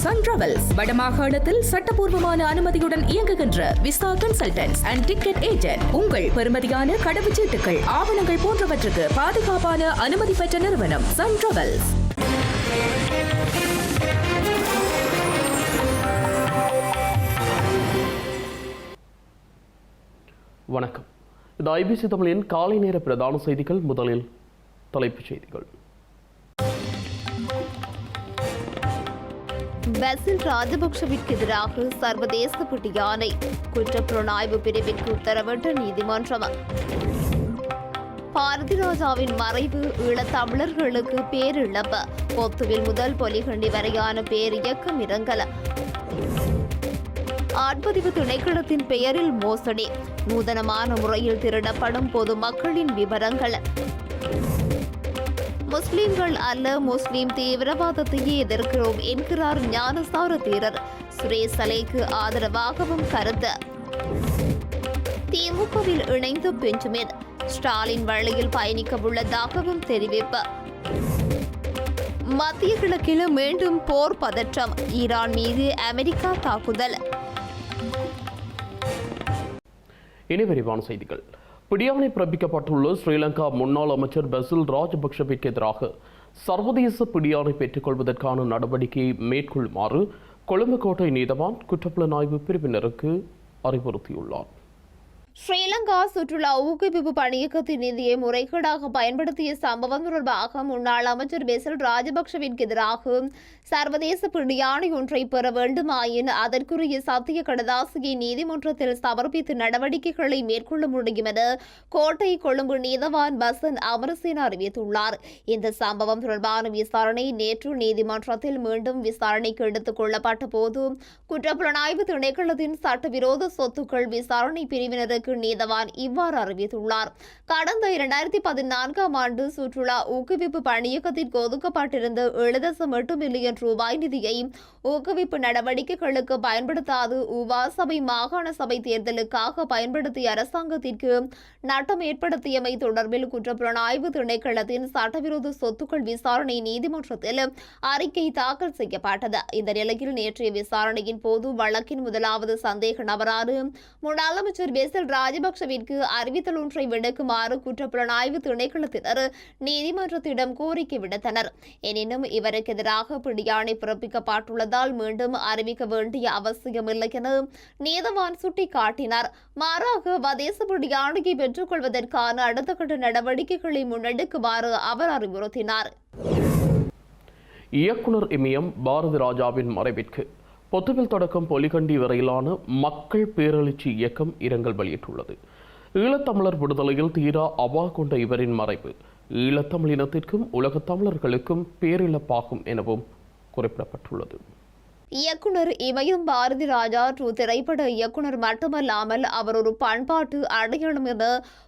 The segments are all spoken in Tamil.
சன் டிராவல்ஸ் வடமாகாணத்தில் சட்டபூர்வமான அனுமதியுடன் இயங்குகின்ற visa consultants and ticket agent. உங்கள் பெறுமதியான கடவுச்சீட்டுகள், ஆவணங்கள் போன்றவற்றுக்கு பாதுகாப்பான அனுமதி பெற்ற நிறுவனம் சன் டிராவல்ஸ். வணக்கம். இது ஐபிசி தமிழின் காலை நேர பிரதான செய்திகள். முதலில் தலைப்புச் செய்திகள். பசில் ராஜபக்ஷவிற்கு எதிராக சர்வதேச பிடியாணை, குற்றப்புலனாய்வு பிரிவிற்கு உத்தரவிட்ட நீதிமன்றம். பாரதி ராஜாவின் மறைவு ஈழத்தமிழர்களுக்கு பேரிழப்பு, பொத்துவில் முதல் பொலிகண்டி வரையான பேரியக்கம் இரங்கல். ஆட்பதிவு திணைக்களத்தின் பெயரில் மோசடி, நூதனமான முறையில் திருடப்படும் பொதுமக்களின் விவரங்கள். முஸ்லிம்கள் அல்ல, முஸ்லிம் தீவிரவாதத்தையே எதிர்க்கிறோம் என்கிறார் ஞானசார தீரர். சுரேஷ் சலேக்கு ஆதரவாகவும் கருத்து. திமுகவில் இணைந்து பெஞ்சமின், ஸ்டாலின் வழியில் பயணிக்க உள்ளதாகவும் தெரிவிப்பு. மத்திய கிழக்கில் மீண்டும் போர் பதற்றம், ஈரான் மீது அமெரிக்கா தாக்குதல். இனி விரிவான செய்திகள். பிடியாணை பிறப்பிக்கப்பட்டுள்ள ஸ்ரீலங்கா முன்னாள் அமைச்சர் பசில் ராஜபக்ஷவிற்கு எதிராக சர்வதேச பிடியாணை பெற்றுக் கொள்வதற்கான நடவடிக்கையை மேற்கொள்ளுமாறு கொழும்பு கோட்டை நீதவான் குற்றப்புலனாய்வு பிரிவினருக்கு அறிவுறுத்தியுள்ளார். ஸ்ரீலங்கா சுற்றுலா ஊக்குவிப்பு பணியகத்தின் நிதியை முறைகேடாக பயன்படுத்திய சம்பவம் தொடர்பாக முன்னாள் அமைச்சர் பசில் ராஜபக்ஷவிற்கு எதிராக சர்வதேச பிடியாணை ஒன்றை பெற வேண்டுமாயின் அதற்குரிய சத்திய கடதாசியை நீதிமன்றத்தில் சமர்ப்பித்து நடவடிக்கைகளை மேற்கொள்ள முடியும் என கோட்டை கொழும்பு நீதவான் பசன் அமரசேன அறிவித்துள்ளார். இந்த சம்பவம் தொடர்பான விசாரணை நேற்று நீதிமன்றத்தில் மீண்டும் விசாரணைக்கு எடுத்துக் கொள்ளப்பட்ட போது குற்றப்புலனாய்வு திணைக்களத்தின் சட்டவிரோத சொத்துக்கள் விசாரணை பிரிவினருக்கு நீதவான் இவ்வாறு அறிவித்துள்ளார். கடந்த 2014ஆம் ஆண்டு சுற்றுலா ஊக்குவிப்பு பணியகத்திற்கு ஒதுக்கப்பட்டிருந்த 7.8 மில்லியன் ரூபாய் நிதியை ஊக்குவிப்பு நடவடிக்கைகளுக்கு பயன்படுத்தாது ஊவா சபை மாகாண சபை தேர்தலுக்காக பயன்படுத்திய அரசாங்கத்திற்கு நட்டம் ஏற்படுத்தியமை தொடர்பில் குற்றப்புலனாய்வு திணைக்களத்தின் சட்டவிரோத சொத்துக்கள் விசாரணை நீதிமன்றத்தில் அறிக்கை தாக்கல் செய்யப்பட்டது. இந்த நிலையில் நேற்றைய விசாரணையின் போது வழக்கின் முதலாவது சந்தேக நபரான முன்னாள் அமைச்சர் பசில் ராஜபக்ஷவிற்கு அறிவித்தல் ஒன்றை விடுக்குமாறு குற்றப்புலனாய்வு திணைக்களத்தினர் நீதிமன்றத்திடம் கோரிக்கை விடுத்தனர். எனினும் இவருக்கு எதிராக பிடியாணை பிறப்பிக்கப்பட்டுள்ளதால் மீண்டும் அறிவிக்க வேண்டிய அவசியமில்லை என நீதவான் சுட்டிக்காட்டினார். மாறாக வதேச பிடியாணையை பெற்றுக் கொள்வதற்கான அடுத்த கட்ட நடவடிக்கைகளை முன்னெடுக்குமாறு அவர் அறிவுறுத்தினார். இயக்குனர் இமயம் பாரதி ராஜாவின் மறைவிற்கு பொத்துவில் தொடக்கம் பொலிகண்டி வரையிலான மக்கள் பேரெழுச்சி இயக்கம் இரங்கல் வெளியிட்டுள்ளது. ஈழத்தமிழர் விடுதலையில் தீரா அவா கொண்ட இவரின் மறைவு ஈழத்தமிழினத்திற்கும் உலகத் தமிழர்களுக்கும் பேரிழப்பாகும் எனவும் குறிப்பிடப்பட்டுள்ளது. இயக்குனர் இமயம் பாரதி ராஜா திரைப்பட இயக்குனர் மட்டுமல்லாமல் அவர் ஒரு பண்பாட்டு அடையாளம் என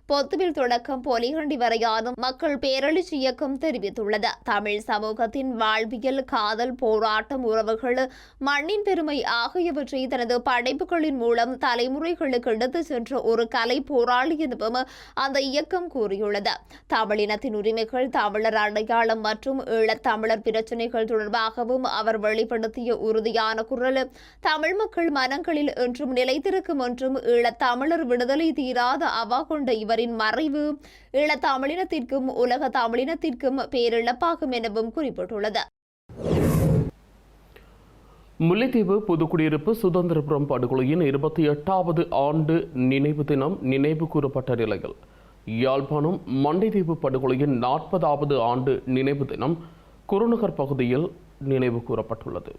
பொத்துவில் தொடக்கம் பொலிகண்டி வரையான மக்கள் பேரெழுச்சி இயக்கம் தெரிவித்துள்ளது. தமிழ் சமூகத்தின் வாழ்வியல், காதல், போராட்டம், உறவுகள், மண்ணின் பெருமை ஆகியவற்றை தனது படைப்புகளின் மூலம் தலைமுறைகளுக்கு எடுத்துச் சென்ற ஒரு கலை போராளி எனவும் அந்த இயக்கம் கூறியுள்ளது. தமிழினத்தின் உரிமைகள், தமிழர் அடையாளம் மற்றும் ஈழத்தமிழர் பிரச்சினைகள் தொடர்பாகவும் அவர் வெளிப்படுத்திய உறுதியான குரல் தமிழ் மக்கள் மனங்களில் என்றும் நிலைத்திருக்கும் என்றும் ஈழத்தமிழர் விடுதலை தீராத அவா கொண்ட இவரின் மறைவு ஈழத்தமிழினத்திற்கும் உலக தமிழினத்திற்கும் பேரிழப்பாகும் எனவும் குறிப்பிட்டுள்ளது. முல்லைத்தீவு புதுக்குடியிருப்பு சுதந்திரபுரம் படுகொலையின் 28வது ஆண்டு நினைவு தினம் நினைவு கூறப்பட்ட நிலையில் யாழ்ப்பாணம் மண்டைத்தீவு படுகொலையின் 40வது ஆண்டு நினைவு தினம் குருநகர் பகுதியில் நினைவு கூறப்பட்டுள்ளது.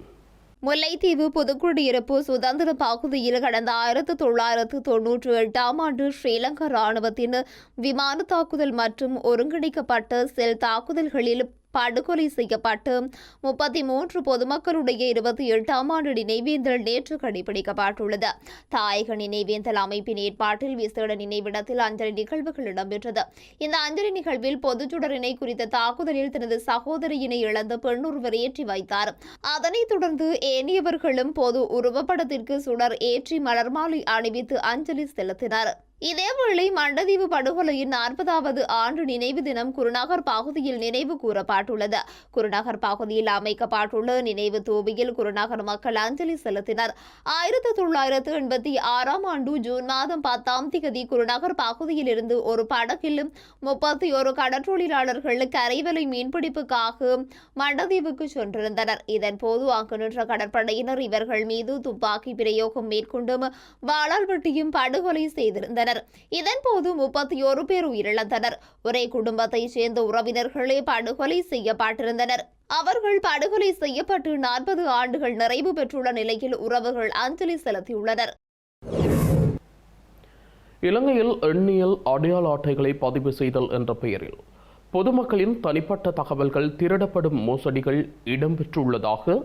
முல்லைத்தீவு புதுக்குடியிருப்பு சுதந்திர பகுதியில் கடந்த 1998ஆம் ஆண்டு ஸ்ரீலங்கா ராணுவத்தின் விமான தாக்குதல் மற்றும் ஒருங்கிணைக்கப்பட்ட செல் தாக்குதல்களில் படுகொலை செய்யப்பட்டு 33 பொதுமக்களுடைய 28ஆம் ஆண்டு நினைவேந்தல் நேற்று கடைபிடிக்கப்பட்டுள்ளது. தாயக நினைவேந்தல் அமைப்பின் ஏற்பாட்டில் விசேட நினைவிடத்தில் அஞ்சலி நிகழ்வுகள் இடம்பெற்றது. இந்த அஞ்சலி நிகழ்வில் பொதுச்சுடரினை குறித்த தாக்குதலில் தனது சகோதரியினை இழந்த பெண் ஒருவர் ஏற்றி வைத்தார். அதனைத் தொடர்ந்து ஏனையவர்களும் பொது உருவப்படத்திற்கு சுடர் ஏற்றி மலர்மாலை அணிவித்து அஞ்சலி செலுத்தினர். இதேவேளை மண்டதீவு படுகொலையின் 40வது ஆண்டு நினைவு தினம் குருநகர் பகுதியில் நினைவு கூறப்பட்டுள்ளது. குருநகர் பகுதியில் அமைக்கப்பட்டுள்ள நினைவு தூபியில் குருநகர் மக்கள் அஞ்சலி செலுத்தினர். 1986 ஆண்டு ஜூன் மாதம் 10ஆம் தேதி குருநகர் பகுதியில் இருந்து ஒரு படகில் 31 கடற்றொழிலாளர்கள் கரைவலை மீன்பிடிப்புக்காக மண்டதீவுக்கு சென்றிருந்தனர். இதன்போது அங்கு நின்ற கடற்படையினர் இவர்கள் மீது துப்பாக்கி பிரயோகம் மேற்கொண்டும் வாளால் வெட்டியும் படுகொலை செய்திருந்தனர். இதன்போது 31 பேர் உயிரிழந்தனர். ஒரே குடும்பத்தைச் சேர்ந்த உறவினர்களே படுகொலை செய்யப்பட்டிருந்தனர். அவர்கள் படுகொலை செய்யப்பட்டு 40 ஆண்டுகள் நிறைவு பெற்றுள்ள நிலையில் உறவுகள் அஞ்சலி செலுத்தியுள்ளனர். இலங்கையில் எண்ணியல் அடையாள அட்டைகளை பதிவு செய்தல் என்ற பெயரில் பொதுமக்களின் தனிப்பட்ட தகவல்கள் திருடப்படும் மோசடிகள் இடம்பெற்றுள்ளதாக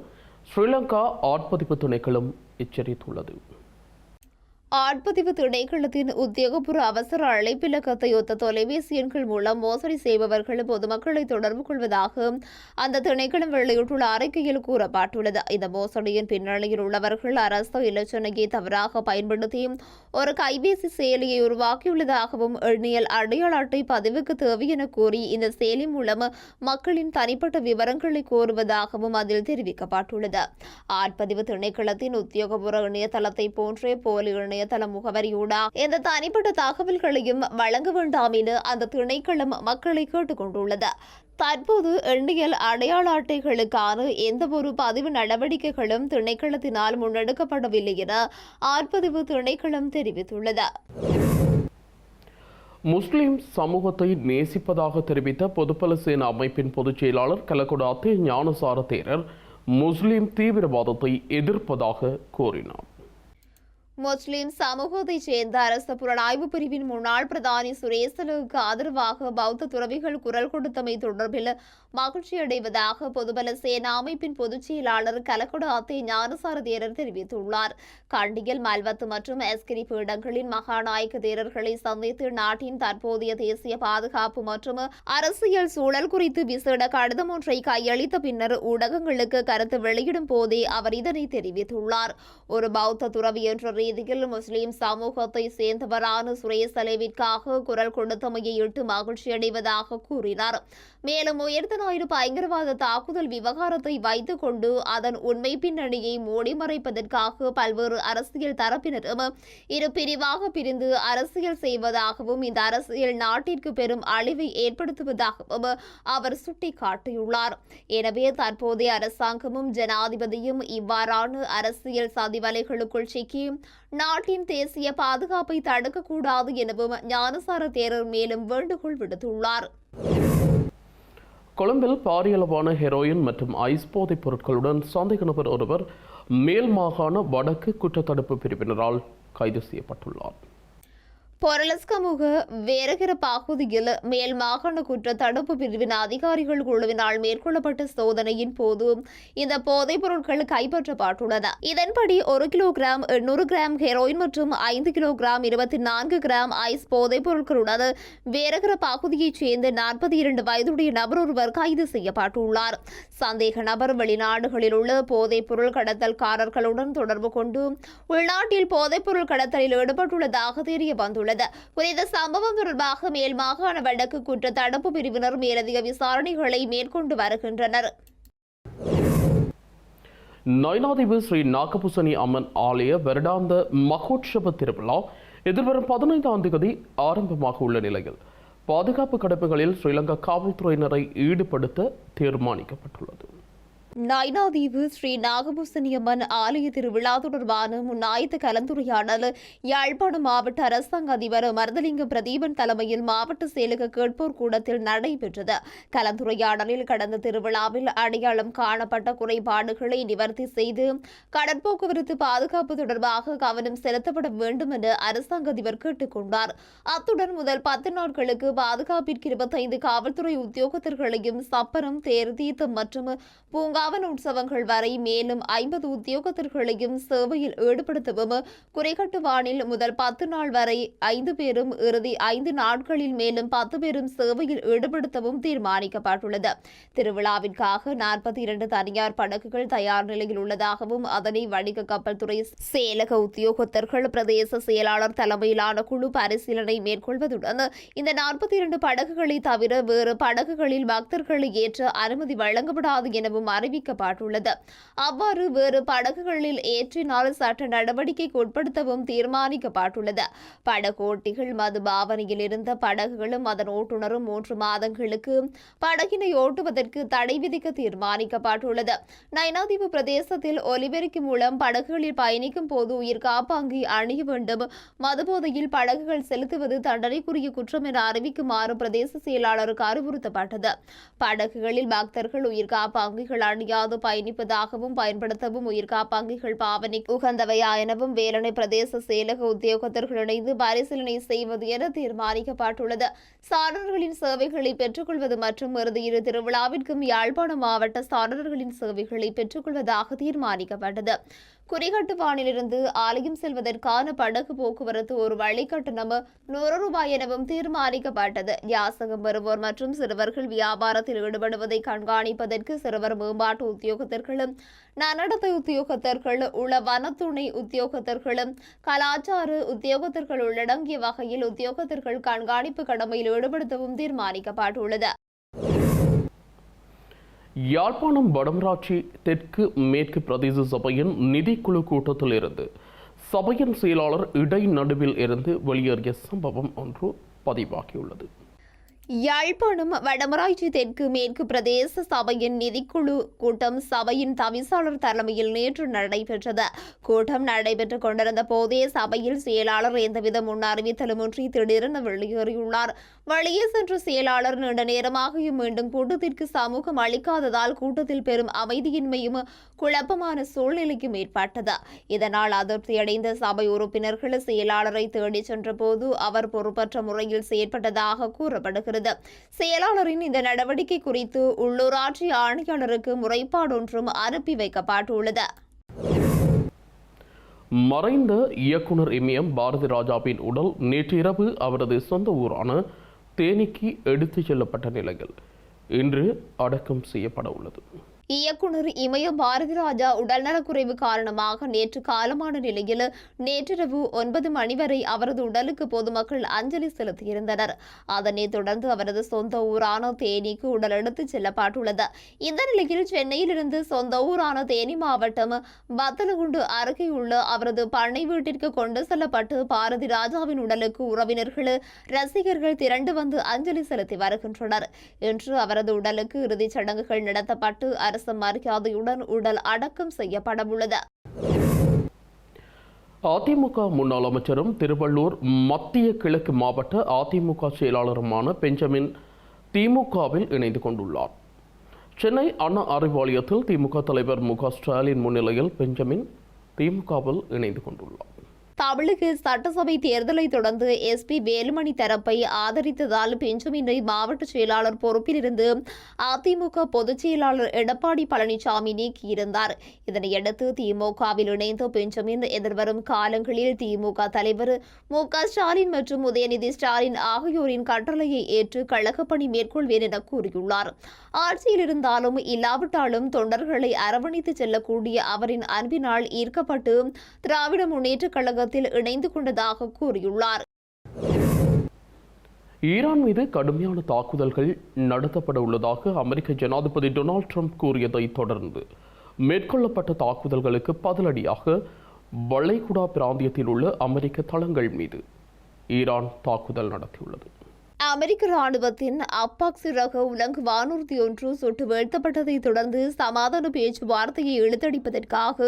ஸ்ரீலங்கா ஆட்பதிவு திணைக்களம் எச்சரித்துள்ளது. ஆட்பதிவு திணைக்களத்தின் உத்தியோகபூர்வ அவசர அழைப்பிலக்கத்தை ஒத்த தொலைபேசி எண்கள் மூலம் மோசடி செய்பவர்கள் பொதுமக்களை தொடர்பு கொள்வதாக அந்த திணைக்களம் வெளியிட்டுள்ள அறிக்கையில் கூறப்பட்டுள்ளது. இந்த மோசடியின் பின்னணியில் உள்ளவர்கள் அரசு இலச்சினையை தவறாக பயன்படுத்தி ஒரு கைபேசி செயலியை உருவாக்கியுள்ளதாகவும் எண்ணியல் அடையாள அட்டை பதிவுக்கு தேவை என கூறி இந்த செயலி மூலம் மக்களின் தனிப்பட்ட விவரங்களை கோருவதாகவும் அதில் தெரிவிக்கப்பட்டுள்ளது. ஆட்பதிவு திணைக்களத்தின் உத்தியோகபூர்வ இணையதளத்தை போன்றே போலி இணையதள முகவரியூடாக எந்த தனிப்பட்ட தகவல்களையும் வழங்க வேண்டாம் என அந்த திணைக்களம் மக்களை கேட்டுக் கொண்டுள்ளது. தற்போது எண்ணியல் அடையாள அட்டைகளுக்கான எந்தவொரு பதிவு நடவடிக்கைகளும் திணைக்களத்தினால் முன்னெடுக்கப்படவில்லை என ஆட்பதிவு திணைக்களம் தெரிவித்துள்ளது. முஸ்லிம் சமூகத்தை நேசிப்பதாக தெரிவித்த பொதுபல சேனா அமைப்பின் பொதுச் செயலாளர் கலகொட அத்தே ஞானசார தேரர் முஸ்லிம் தீவிரவாதத்தை எதிர்ப்பதாக கூறினார். முஸ்லிம் சமூகத்தைச் சேர்ந்த அரசு புலனாய்வு பிரிவின் முன்னாள் பிரதானி சுரேசலுக்கு ஆதரவாக பௌத்த துறவிகள் குரல் கொடுத்தமை தொடர்பில் மகிழ்ச்சியடைவதாக பொதுபல சேனா அமைப்பின் பொதுச் செயலாளர் கலகொட அத்தே ஞானசார தேரர் தெரிவித்துள்ளார். கண்டியில் மல்வத்து மற்றும் எஸ்கிரி பீடங்களின் மகாநாயக்க தேரர்களை சந்தித்து நாட்டின் தற்போதைய தேசிய பாதுகாப்பு மற்றும் அரசியல் சூழல் குறித்து விசேட கடிதம் ஒன்றை கையளித்த பின்னர் ஊடகங்களுக்கு கருத்து வெளியிடும் போதே அவர் இதனை தெரிவித்துள்ளார். ஒரு பௌத்த துறவி என்ற ரீதியில் முஸ்லிம் சமூகத்தை சேர்ந்தவரான சுரேசலேவிற்காக குரல் கொடுத்தமையை இட்டு மகிழ்ச்சியடைவதாக கூறினார். மேலும் உயர்ந்த ஞாயிறு பயங்கரவாத தாக்குதல் விவகாரத்தை வைத்துக் கொண்டு அதன் உண்மை பின்னணியை மூடி மறைப்பதற்காக பல்வேறு அரசியல் தரப்பினரும் இரு பிரிவாக பிரிந்து அரசியல் செய்வதாகவும் இந்த அரசியல் நாட்டிற்கு பெரும் அழிவை ஏற்படுத்துவதாகவும் அவர் சுட்டிக்காட்டியுள்ளார். எனவே தற்போதைய அரசாங்கமும் ஜனாதிபதியும் இவ்வாறான அரசியல் சதிவலைகளுக்குள் சிக்கி நாட்டின் தேசிய பாதுகாப்பை தடுக்கக்கூடாது எனவும் ஞானசார தேரர் மேலும் வேண்டுகோள் விடுத்துள்ளார். கொழும்பில் பாரியளவான ஹெரோயின் மற்றும் ஐஸ் போதைப் பொருட்களுடன் சந்தேக நபர் ஒருவர் மேல் மாகாண வடக்கு குற்றத்தடுப்பு பிரிவினரால் கைது செய்யப்பட்டுள்ளார். பொரலஸ்கமுக வேரகர பகுதியில் மேல் மாகாண குற்ற தடுப்பு பிரிவின் அதிகாரிகள் குழுவினால் மேற்கொள்ளப்பட்ட சோதனையின் போது இந்த போதைப் பொருட்கள் கைப்பற்றப்பட்டுள்ளன. இதன்படி 1 கிலோகிராம் 800 கிராம் ஹெரோயின் மற்றும் 5 கிலோகிராம் 24 கிராம் ஐஸ் போதைப் பொருட்களுடன் வேரகர பகுதியைச் சேர்ந்த 42 வயதுடைய நபர் ஒருவர் கைது செய்யப்பட்டுள்ளார். சந்தேக நபர் வெளிநாடுகளில் உள்ள போதைப் பொருள் கடத்தல்காரர்களுடன் தொடர்பு கொண்டு உள்நாட்டில் போதைப் பொருள் கடத்தலில் ஈடுபட்டுள்ளதாக தெரிய வந்துள்ளது. குறித்த சம்பவம் தொடர்பாக மேல் மாகாண வடக்கு குற்ற தடுப்பு பிரிவினர் மேலதிக விசாரணைகளை மேற்கொண்டு வருகின்றனர். நயினாதீவு ஸ்ரீ நாகபூசணி அம்மன் ஆலய வருடாந்த மகோற்சவ திருவிழா எதிர்வரும் 15ஆம் தேதி ஆரம்பமாக உள்ள நிலையில் பாதுகாப்பு கடமைகளில் ஸ்ரீலங்கா காவல்துறையினரை ஈடுபடுத்த தீர்மானிக்கப்பட்டுள்ளது. நயினாதீவு ஸ்ரீ நாகபூசணியம்மன் ஆலய திருவிழா தொடர்பான முன்னாயத்த கலந்துரையாடல் யாழ்ப்பாணம் மாவட்ட அரசாங்க அதிபர் மருதலிங்கம் பிரதீபன் தலைமையில் மாவட்ட செயலக கேட்போர் கூடத்தில் நடைபெற்றது. கலந்துரையாடலில் கடந்த திருவிழாவில் அடையாளம் காணப்பட்ட குறைபாடுகளை நிவர்த்தி செய்து கடற்போக்குவரத்து பாதுகாப்பு தொடர்பாக கவனம் செலுத்தப்பட வேண்டும் என அரசாங்க அதிபர் கேட்டுக் கொண்டார். அத்துடன் முதல் 10 நாட்களுக்கு பாதுகாப்பிற்கு 25 காவல்துறை உத்தியோகத்தர்களையும் சப்பரம், தேர், தீர்த்தம் மற்றும் பூங்கா பவன் உற்சவங்கள் வரை மேலும் 50 உத்தியோகத்தர்களையும் சேவையில் ஈடுபடுத்தவும், குறைகட்டுவானில் முதல் 10 நாள் வரை 5 பேரும், இறுதி 5 நாட்களில் மேலும் 10 பேரும் சேவையில் ஈடுபடுத்தவும் தீர்மானிக்கப்பட்டுள்ளது. திருவிழாவிற்காக 42 தனியார் படகுகள் தயார் நிலையில் உள்ளதாகவும் அதனை வணிக கப்பல் துறை செயலக உத்தியோகத்தர்கள் பிரதேச செயலாளர் தலைமையிலான குழு பரிசீலனை மேற்கொள்வதுடன் இந்த 42 படகுகளை தவிர வேறு படகுகளில் பக்தர்களை ஏற்ற அனுமதி வழங்கப்படாது எனவும் அறிவிக்கப்பட்டுள்ளது. அவ்வாறு வேறு படகுகளில் ஏற்றினால் சட்ட நடவடிக்கைக்கு உட்படுத்தவும் தீர்மானிக்கப்பட்டுள்ளது. படகோட்டிகள் மது பாவனையில் இருந்த படகுகளும் அதன் ஓட்டுநரும் 3 மாதங்களுக்கு படகினை ஓட்டுவதற்கு தடை விதிக்க தீர்மானிக்கப்பட்டுள்ளது. நைனாதீவு பிரதேசத்தில் ஒலிபெருக்கி மூலம் படகுகளில் பயணிக்கும் போது உயிர் காப்பாங்கி அணிய வேண்டும். மதுபோதையில் படகுகள் செலுத்துவது தண்டனைக்குரிய குற்றம் என அறிவிக்குமாறு பிரதேச செயலாளருக்கு அறிவுறுத்தப்பட்டது. படகுகளில் பக்தர்கள் உயிர் காப்பாங்கிகள் அணியாது பயணிப்பதாகவும் பயன்படுத்தவும் உயிர் காப்பாங்கிகள் பாவனைக்கு உகந்தவையா எனவும் வேலணை பிரதேச செயலக உத்தியோகத்தர்கள் இணைந்து பரிசீலனை செய்வது என தீர்மானிக்கப்பட்டுள்ளது. சாரணர்களின் சேவைகளை பெற்றுக்கொள்வது மற்றும் இறுதியில் திருவிழாவிற்கும் யாழ்ப்பாண மாவட்ட சாரணர்களின் சேவைகளை பெற்றுக்கொள்வதாக தீர்மானிக்கப்பட்டது. குறிகட்டுவானிலிருந்து ஆலயம் செல்வதற்கான படகு போக்குவரத்து ஒரு வழி கட்டணம் 100 ரூபாய் எனவும் தீர்மானிக்கப்பட்டது. யாசகம் பெறுவோர் மற்றும் சிறுவர்கள் வியாபாரத்தில் ஈடுபடுவதை கண்காணிப்பதற்கு சிறுவர் மேம்பாட்டு உத்தியோகத்தர்களும், நன்னடத்தை உத்தியோகத்தர்கள், உள வனத்துணை உத்தியோகத்தர்களும், கலாச்சார உத்தியோகத்தர்கள் உள்ளடங்கிய வகையில் உத்தியோகத்தர்கள் கண்காணிப்பு கடமையில் ஈடுபடுத்தவும் தீர்மானிக்கப்பட்டுள்ளது. யாழ்ப்பாணம் வடமராட்சி தெற்கு மேற்கு பிரதேச சபையின் நிதிக்குழு கூட்டத்தில் இருந்து சபையின் செயலாளர் இடைநடுவில் இருந்து வெளியேறிய சம்பவம் ஒன்று பதிவாகியுள்ளது. யாழ்ப்பாணம் வடமராட்சி தெற்கு மேற்கு பிரதேச சபையின் நிதிக்குழு கூட்டம் சபையின் தவிசாளர் தலைமையில் நேற்று நடைபெற்றது. கூட்டம் நடைபெற்றுக் கொண்டிருந்த போதே சபையில் செயலாளர் எந்தவித முன் அறிவித்தலுமின்றி திடீரென வெளியேறியுள்ளார். வெளியே சென்ற செயலாளர் நீண்ட நேரமாகியும் மீண்டும் கூட்டத்திற்கு சமூகம் அளிக்காததால் கூட்டத்தில் பெரும் அமைதியின்மையும் குழப்பமான சூழ்நிலையும் ஏற்பட்டது. இதனால் அதிருப்தியடைந்த சபை உறுப்பினர்கள் செயலாளரை தேடிச் சென்றபோது அவர் பொறுப்பற்ற முறையில் செயற்பட்டதாக கூறப்படுகிறது. செயலாளரின் இந்த நடவடிக்கை குறித்து உள்ளூராட்சி ஆணையாளருக்கு முறைப்பாடு ஒன்றும் அனுப்பி வைக்கப்பட்டுள்ளது. மறைந்த இயக்குனர் இமயம் பாரதி ராஜாவின் உடல் நேற்றிரவு அவரது சொந்த ஊரான தேனிக்கு எடுத்துச் செல்லப்பட்ட நிலையில் இன்று அடக்கம் செய்யப்பட உள்ளது. இயக்குனர் இமயம் பாரதி ராஜா உடல்நலக்குறைவு காரணமாக நேற்று காலமான நிலையில் நேற்றிரவு 9 மணி வரை அவரது உடலுக்கு பொதுமக்கள் அஞ்சலி செலுத்தியிருந்தனர். அதனைத் தொடர்ந்து அவரது சொந்த ஊரான தேனிக்கு உடல் எடுத்துச் செல்லப்பட்டுள்ளது. இந்த நிலையில் சென்னையிலிருந்து சொந்த ஊரான தேனி மாவட்டம் பத்தலகுண்டு அருகேயுள்ள அவரது பண்ணை வீட்டிற்கு கொண்டு செல்லப்பட்டு பாரதி ராஜாவின் உடலுக்கு உறவினர்கள், ரசிகர்கள் திரண்டு வந்து அஞ்சலி செலுத்தி வருகின்றனர். இன்று அவரது உடலுக்கு இறுதிச் சடங்குகள் நடத்தப்பட்டு அரசு மரியாதையுடன் உடல் அடக்கம் செய்யப்படவுள்ளது. அதிமுக முன்னாள் அமைச்சரும் திருவள்ளூர் மத்திய கிழக்கு மாவட்ட அதிமுக செயலாளருமான பெஞ்சமின் திமுகவில் இணைந்து கொண்டுள்ளார். சென்னை அண்ணா அறிவாலயத்தில் திமுக தலைவர் மு.க. ஸ்டாலின் முன்னிலையில் பெஞ்சமின் திமுகவில் இணைந்து கொண்டுள்ளார். தமிழக சட்டசபை தேர்தலை தொடர்ந்து எஸ்பி வேலுமணி தரப்பை ஆதரித்ததால் பெஞ்சமினை மாவட்ட செயலாளர் பொறுப்பிலிருந்து அதிமுக பொதுச் செயலாளர் எடப்பாடி பழனிசாமி நீக்கியிருந்தார். இதனையடுத்து திமுகவில் இணைந்த பெஞ்சமின் எதிர்வரும் காலங்களில் திமுக தலைவர் மு.க. ஸ்டாலின் மற்றும் உதயநிதி ஸ்டாலின் ஆகியோரின் கட்டளையை ஏற்று கழகப்பணி மேற்கொள்வேன் என கூறியுள்ளார். ஆட்சியில் இருந்தாலும் இல்லாவிட்டாலும் தொண்டர்களை அரவணைத்து செல்லக்கூடிய அவரின் அன்பினால் ஈர்க்கப்பட்டு திராவிட முன்னேற்றக் கழகத்தில் இணைந்து கொண்டதாக கூறியுள்ளார். ஈரான் மீது கடுமையான தாக்குதல்கள் நடத்தப்பட உள்ளதாக அமெரிக்க ஜனாதிபதி டொனால்ட் ட்ரம்ப் கூறியதை தொடர்ந்து மேற்கொள்ளப்பட்ட தாக்குதல்களுக்கு பதிலடியாக வளைகுடா பிராந்தியத்தில் உள்ள அமெரிக்க தளங்கள் மீது ஈரான் தாக்குதல் நடத்தியுள்ளது. அமெரிக்க ராணுவத்தின் அப்பாக்சி ரக உலங்கு வானூர்தி ஒன்று சுட்டு வீழ்த்தப்பட்டதை தொடர்ந்து சமாதான பேச்சுவார்த்தையை இழுத்தடிப்பதற்காக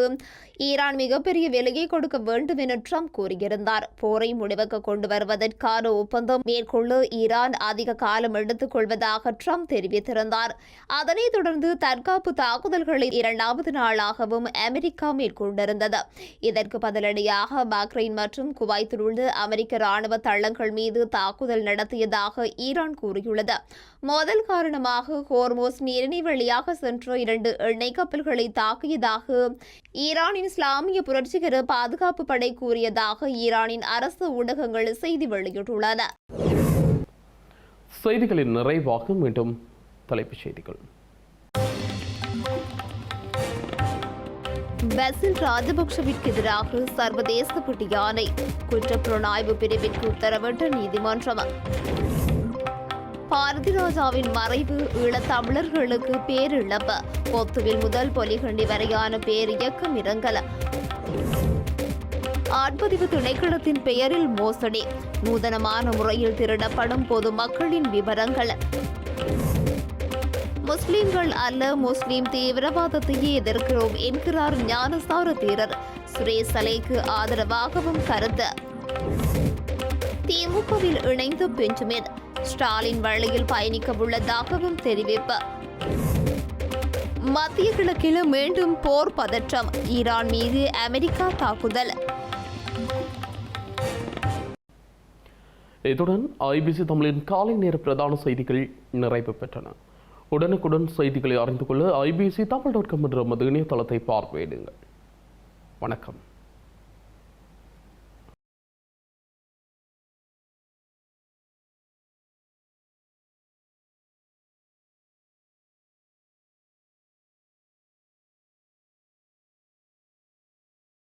ஈரான் மிகப்பெரிய விலையை கொடுக்க வேண்டும் என ட்ரம்ப் கூறியிருந்தார். போரை முடிவுக்கு கொண்டு வருவதற்கான ஒப்பந்தம் மேற்கொள்ள ஈரான் அதிக காலம் எடுத்துக் கொள்வதாக ட்ரம்ப் தெரிவித்திருந்தார். அதனைத் தொடர்ந்து தற்காப்பு தாக்குதல்களை 2வது நாளாகவும் அமெரிக்கா மேற்கொண்டிருந்தது. இதற்கு பதிலடியாக பஹ்ரைன் மற்றும் குவைத்தில் உள்ள அமெரிக்க ராணுவ தளங்கள் மீது தாக்குதல் நடத்தியதாக வருவதாக ஈரான் கூறியுள்ளது. மோதல் காரணமாக ஹோர்மோஸ் நீரிணை வழியாக சென்ற 2 எண்ணெய் கப்பல்களை தாக்கியதாக ஈரானின் இஸ்லாமிய புரட்சிகர பாதுகாப்பு படை கூறியதாக ஈரானின் அரசு ஊடகங்கள் செய்தி வெளியிட்டுள்ளன. செய்திகளின் நிறைவாக மீண்டும் தலைப்புச் செய்திகள். பெசில் ராஜபக்ஷவிற்கு எதிராக சர்வதேச பிடியாணை, குற்றப்புலனாய்வு பிரிவிற்கு உத்தரவிட்ட நீதிமன்றம். பாரதிராஜாவின் மறைவு ஈழத்தமிழர்களுக்கு பேரிழப்பு, பொத்துவில் முதல் பொலிகண்டி வரையான பேரியக்கம் இரங்கல். ஆட்பதிவு திணைக்களத்தின் பெயரில் மோசடி, நூதனமான முறையில் திருடப்படும் பொதுமக்களின் விவரங்கள். முஸ்லிம்கள் அல்ல, முஸ்லிம் தீவிரவாதத்தையே எதிர்க்கிறோம் என்கிறார் ஞானசார தீரர். சுரேஷ் அலைக்கு ஆதரவாகவும் கருத்து. திமுகவில் இணைந்த பெஞ்சமின் ஸ்டாலின் வழியில் பயணிக்க உள்ளதாகவும் தெரிவிப்பு. மத்திய கிழக்கில் மீண்டும் போர் பதற்றம், ஈரான் மீது அமெரிக்கா தாக்குதல். இத்துடன் ஐபிசி தமிழின் காலை நேர பிரதான செய்திகள் நிறைவு பெற்றன. உடனுக்குடன் செய்திகளை அறிந்து கொள்ள IBC Tamil.com என்ற இணையதளத்தை பார்வையிடுங்கள். வணக்கம்.